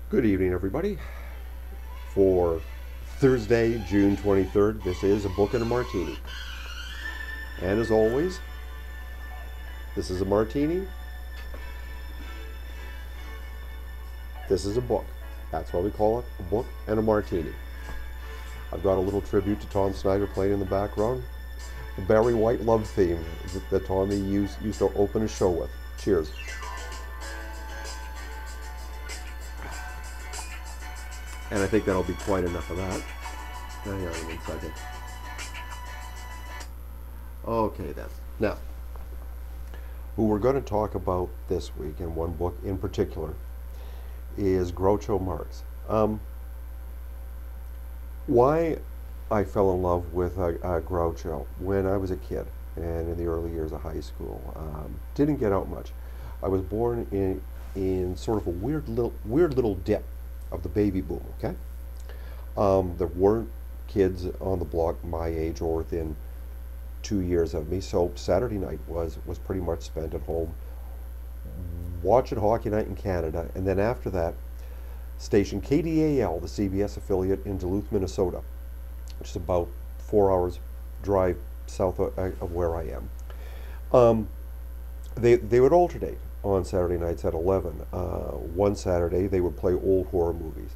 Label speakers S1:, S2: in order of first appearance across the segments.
S1: Good evening, everybody. For Thursday, June 23rd, this is A Book and a Martini. And as always, this is a martini, this is a book. That's why we call it A Book and a Martini. I've got a little tribute to Tom Snyder playing in the background. The Barry White love theme that Tommy used to open a show with. Cheers. And I think that'll be quite enough of that. Hang on 1 second. Okay then. Now, who we're going to talk about this week, and one book in particular, is Groucho Marx. Why I fell in love with Groucho when I was a kid and in the early years of high school. Didn't get out much. I was born in sort of a weird little dip of the baby boom, okay? There weren't kids on the block my age or within 2 years of me, so Saturday night was pretty much spent at home watching Hockey Night in Canada, and then after that, station KDAL, the CBS affiliate in Duluth, Minnesota, which is about 4 hours drive south of where I am. They would alternate on Saturday nights at 11. One Saturday they would play old horror movies,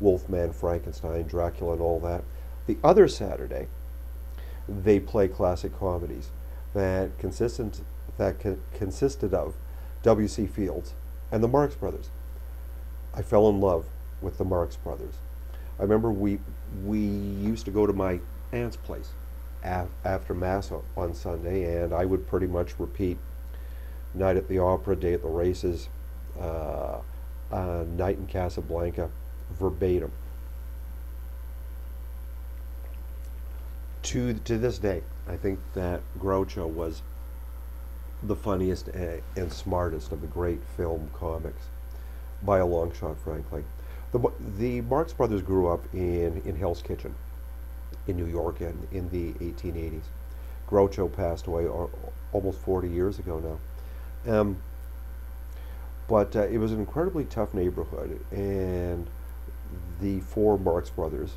S1: Wolfman, Frankenstein, Dracula, and all that. The other Saturday they play classic comedies that consisted of W.C. Fields and the Marx Brothers. I fell in love with the Marx Brothers. I remember we used to go to my aunt's place after Mass on Sunday, and I would pretty much repeat Night at the Opera, Day at the Races, Night in Casablanca, verbatim. To this day, I think that Groucho was the funniest and smartest of the great film comics, by a long shot, frankly. The Marx Brothers grew up in Hell's Kitchen in New York in the 1880s. Groucho passed away almost 40 years ago now. But it was an incredibly tough neighborhood, and the four Marx Brothers,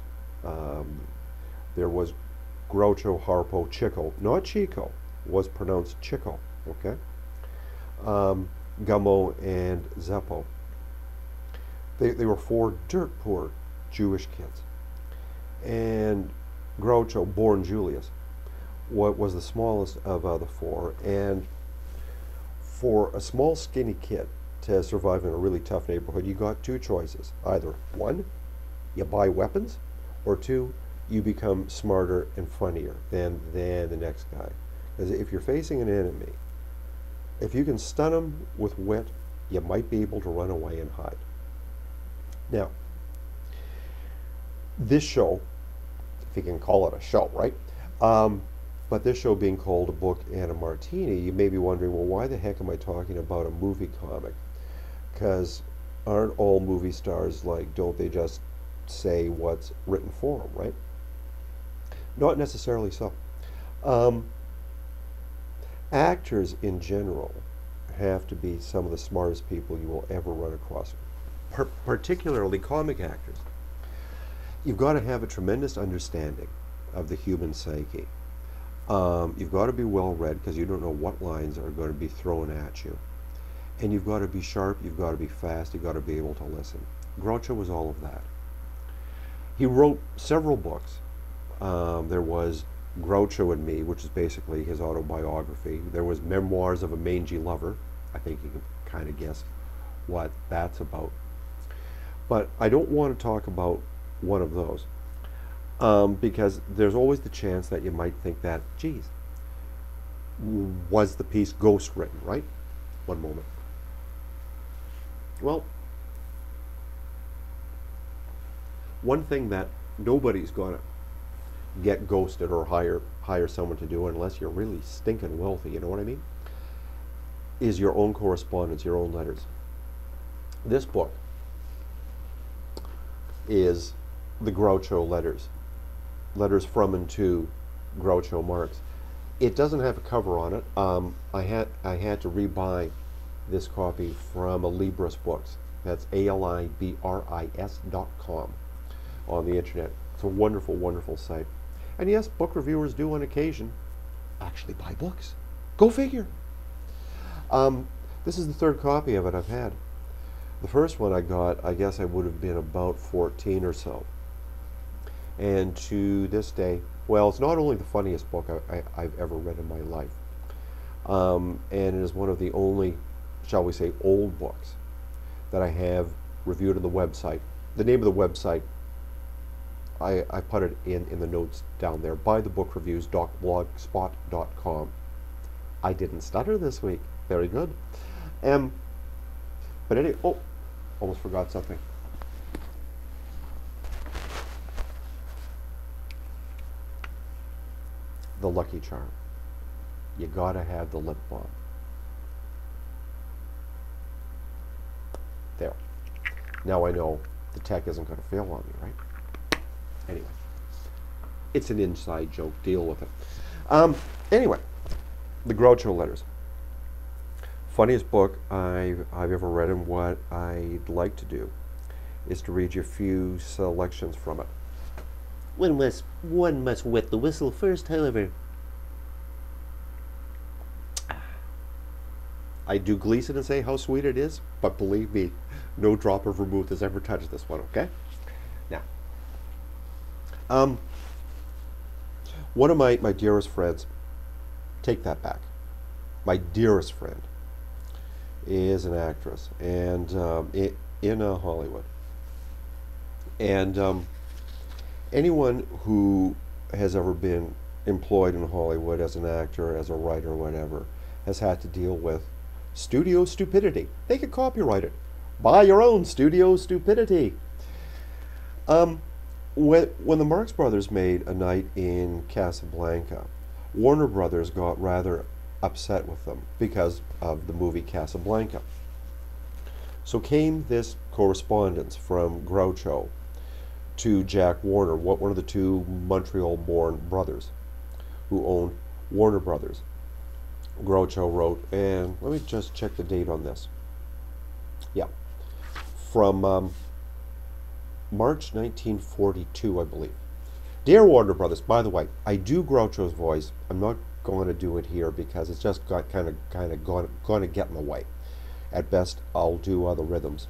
S1: there was Groucho, Harpo, Chico, not Chico, was pronounced Chico, okay? Gummo and Zeppo. They were four dirt poor Jewish kids. And Groucho, born Julius, was the smallest of the four. And for a small, skinny kid to survive in a really tough neighborhood, you got two choices. Either one, you buy weapons, or two, you become smarter and funnier than the next guy. Because if you're facing an enemy, if you can stun them with wit, you might be able to run away and hide. Now, this show, if you can call it a show, right? But this show being called A Book and a Martini, you may be wondering, well, why the heck am I talking about a movie comic? Because aren't all movie stars like, don't they just say what's written for them, right? Not necessarily so. Actors in general have to be some of the smartest people you will ever run across, particularly comic actors. You've got to have a tremendous understanding of the human psyche. You've got to be well read, because you don't know what lines are going to be thrown at you. And you've got to be sharp, you've got to be fast, you've got to be able to listen. Groucho was all of that. He wrote several books. There was Groucho and Me, which is basically his autobiography. There was Memoirs of a Mangy Lover. I think you can kind of guess what that's about. But I don't want to talk about one of those, because there's always the chance that you might think that, geez, was the piece ghost written, right? One moment. Well, one thing that nobody's going to get ghosted or hire someone to do unless you're really stinking wealthy, you know what I mean, is your own correspondence, your own letters. This book is the Groucho Letters. Letters from and to Groucho Marx. It doesn't have a cover on it. I had to rebuy this copy from a Libris Books. That's ALIBRIS.com on the internet. It's a wonderful, wonderful site. And yes, book reviewers do on occasion actually buy books. Go figure. This is the third copy of it I've had. The first one I got, I guess I would have been about 14 or so. And to this day, well, it's not only the funniest book I've ever read in my life, and it is one of the only, shall we say, old books that I have reviewed on the website. The name of the website, I put it in the notes down there, buythebookreviews.blogspot.com. I didn't stutter this week. Very good. But anyway, oh, almost forgot something. The Lucky Charm. You gotta have the lip balm. There. Now I know the tech isn't going to fail on me, right? Anyway, it's an inside joke. Deal with it. Anyway, the Groucho Letters. Funniest book I've ever read, and what I'd like to do is to read you a few selections from it. One must wet the whistle first, however. I do Gleason and say how sweet it is, but believe me, no drop of vermouth has ever touched this one, okay? Now, one of my dearest friends, take that back, my dearest friend is an actress, and in Hollywood. And anyone who has ever been employed in Hollywood as an actor, as a writer, whatever, has had to deal with studio stupidity. They could copyright it. Buy your own studio stupidity. When the Marx Brothers made A Night in Casablanca, Warner Brothers got rather upset with them because of the movie Casablanca. So came this correspondence from Groucho to Jack Warner, one of the two Montreal-born brothers who owned Warner Brothers. Groucho wrote, and let me just check the date on this. Yeah, from March 1942, I believe. Dear Warner Brothers, by the way, I do Groucho's voice. I'm not going to do it here because it's just got kind of going to get in the way. At best, I'll do other rhythms.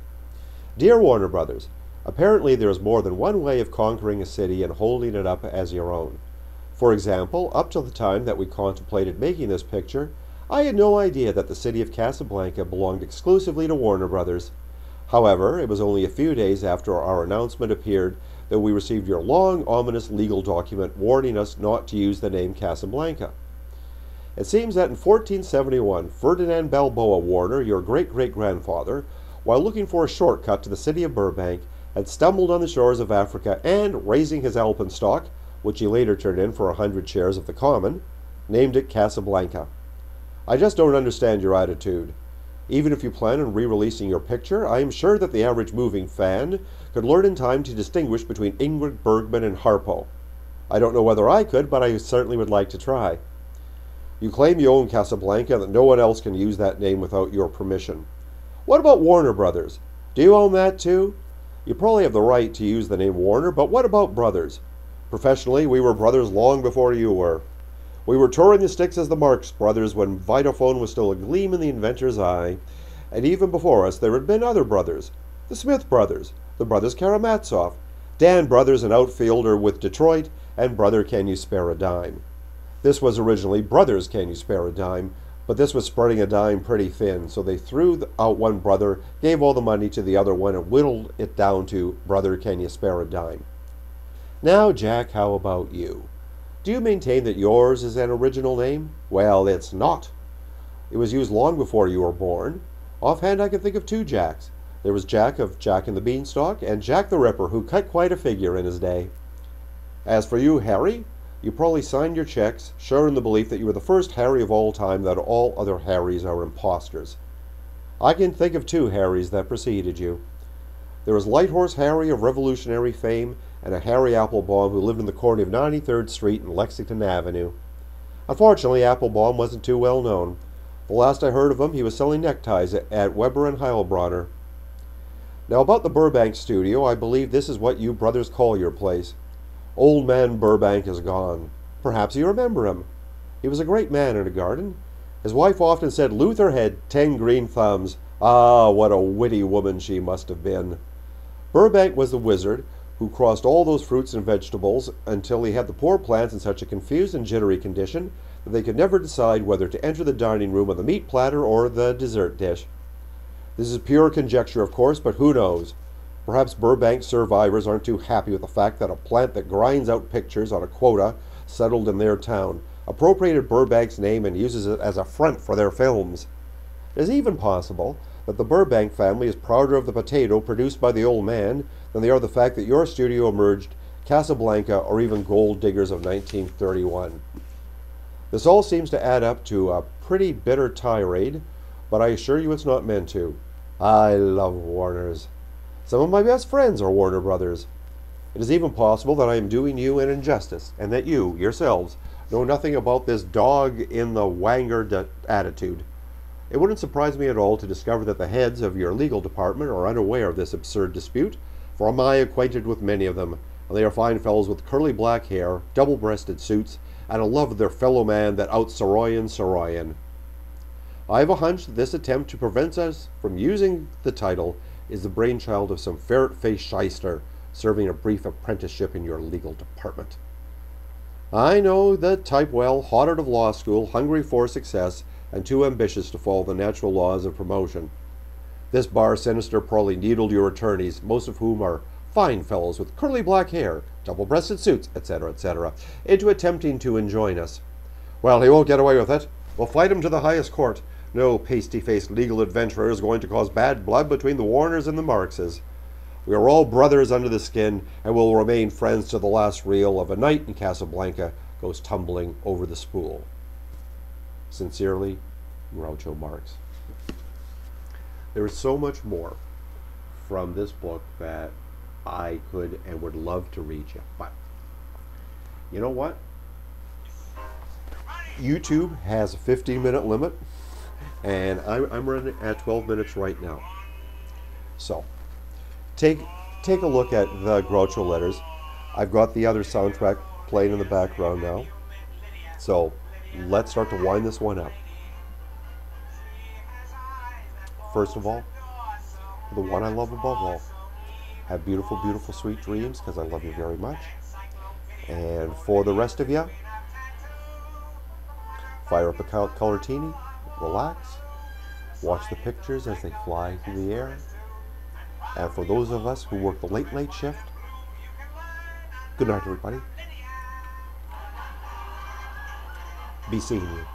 S1: Dear Warner Brothers, apparently there is more than one way of conquering a city and holding it up as your own. For example, up till the time that we contemplated making this picture, I had no idea that the city of Casablanca belonged exclusively to Warner Brothers. However, it was only a few days after our announcement appeared that we received your long, ominous legal document warning us not to use the name Casablanca. It seems that in 1471, Ferdinand Balboa Warner, your great-great-grandfather, while looking for a shortcut to the city of Burbank, had stumbled on the shores of Africa and, raising his alpenstock, which he later turned in for 100 shares of the common, named it Casablanca. I just don't understand your attitude. Even if you plan on re-releasing your picture, I am sure that the average moving fan could learn in time to distinguish between Ingrid Bergman and Harpo. I don't know whether I could, but I certainly would like to try. You claim you own Casablanca and that no one else can use that name without your permission. What about Warner Brothers? Do you own that too? You probably have the right to use the name Warner, but what about Brothers? Professionally, we were brothers long before you were. We were touring the sticks as the Marx Brothers when Vitaphone was still a gleam in the inventor's eye, and even before us there had been other brothers. The Smith Brothers, the Brothers Karamazov, Dan Brothers, an outfielder with Detroit, and Brother Can You Spare a Dime. This was originally Brothers Can You Spare a Dime, but this was spreading a dime pretty thin, so they threw out one brother, gave all the money to the other one, and whittled it down to Brother Can You Spare a Dime. Now, Jack, how about you? Do you maintain that yours is an original name? Well, it's not. It was used long before you were born. Offhand, I can think of two Jacks. There was Jack of Jack and the Beanstalk, and Jack the Ripper, who cut quite a figure in his day. As for you, Harry, you probably signed your checks, sure in the belief that you were the first Harry of all time, that all other Harrys are impostors. I can think of two Harrys that preceded you. There was Light Horse Harry of Revolutionary fame, and a Harry Applebaum who lived in the corner of 93rd Street and Lexington Avenue. Unfortunately, Applebaum wasn't too well known. The last I heard of him, he was selling neckties at Weber and Heilbronner. Now about the Burbank studio, I believe this is what you brothers call your place. Old man Burbank is gone. Perhaps you remember him. He was a great man in a garden. His wife often said Luther had 10 green thumbs. Ah, what a witty woman she must have been. Burbank was the wizard who crossed all those fruits and vegetables until he had the poor plants in such a confused and jittery condition that they could never decide whether to enter the dining room on the meat platter or the dessert dish. This is pure conjecture, of course, but who knows? Perhaps Burbank survivors aren't too happy with the fact that a plant that grinds out pictures on a quota settled in their town, appropriated Burbank's name and uses it as a front for their films. It is even possible that the Burbank family is prouder of the potato produced by the old man than they are the fact that your studio emerged Casablanca or even Gold Diggers of 1931. This all seems to add up to a pretty bitter tirade, but I assure you it's not meant to. I love Warners. Some of my best friends are Warner Brothers. It is even possible that I am doing you an injustice, and that you, yourselves, know nothing about this dog in the wanger attitude. It wouldn't surprise me at all to discover that the heads of your legal department are unaware of this absurd dispute, for am I acquainted with many of them, and they are fine fellows with curly black hair, double-breasted suits, and a love of their fellow man that out Saroyan. I have a hunch that this attempt to prevent us from using the title is the brainchild of some ferret-faced shyster serving a brief apprenticeship in your legal department. I know the type well, hot out of law school, hungry for success, and too ambitious to follow the natural laws of promotion. This bar sinister probably needled your attorneys, most of whom are fine fellows with curly black hair, double-breasted suits, etc., into attempting to enjoin us. Well, he won't get away with it. We'll fight him to the highest court. No pasty-faced legal adventurer is going to cause bad blood between the Warners and the Marxes. We are all brothers under the skin, and will remain friends to the last reel of A Night in Casablanca goes tumbling over the spool. Sincerely, Groucho Marx. There is so much more from this book that I could and would love to read you, but you know what? YouTube has a 15-minute limit, and I'm running at 12 minutes right now. So, take a look at the Groucho Letters. I've got the other soundtrack playing in the background now. So, let's start to wind this one up. First of all, the one I love above all, have beautiful, beautiful, sweet dreams, because I love you very much. And for the rest of you, fire up a colortini, relax, watch the pictures as they fly through the air. And for those of us who work the late shift, good night, everybody. Be seeing you.